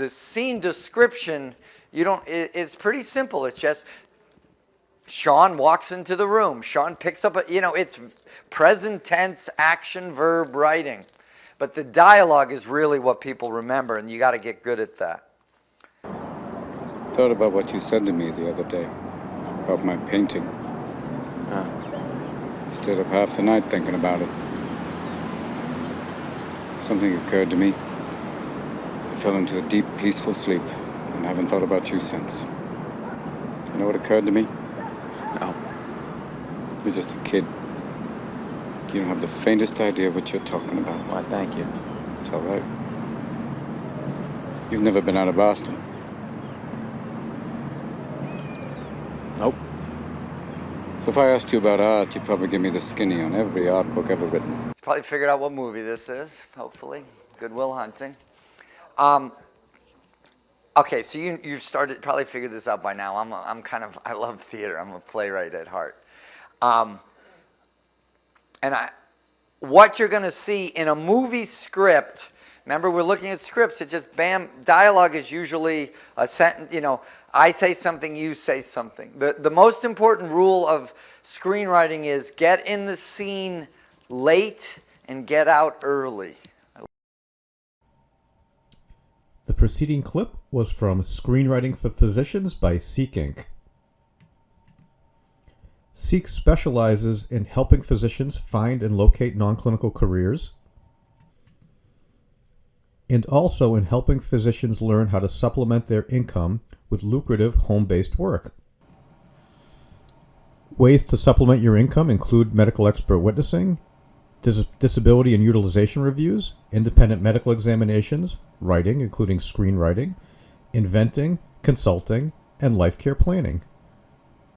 the scene description, it's pretty simple. It's just Sean walks into the room. Sean picks up it's present tense action verb writing. But the dialogue is really what people remember, and you got to get good at that. Thought about what you said to me the other day about my painting. Stayed up half the night thinking about it. Something occurred to me. I fell into a deep, peaceful sleep, and haven't thought about you since. You know what occurred to me? No. You're just a kid. You don't have the faintest idea what you're talking about. Why, thank you. It's all right. You've never been out of Boston. Nope. So if I asked you about art, you'd probably give me the skinny on every art book ever written. Probably figured out what movie this is, hopefully. Good Will Hunting. Okay, so you started, probably figured this out by now. I love theater. I'm a playwright at heart. What you're going to see in a movie script, remember we're looking at scripts, it just bam, dialogue is usually a sentence, I say something, you say something. The most important rule of screenwriting is get in the scene late and get out early. The preceding clip was from Screenwriting for Physicians by Seek Inc. Seek specializes in helping physicians find and locate non-clinical careers, and also in helping physicians learn how to supplement their income with lucrative home-based work. Ways to supplement your income include medical expert witnessing, disability and utilization reviews, independent medical examinations, writing, including screenwriting, inventing, consulting, and life care planning.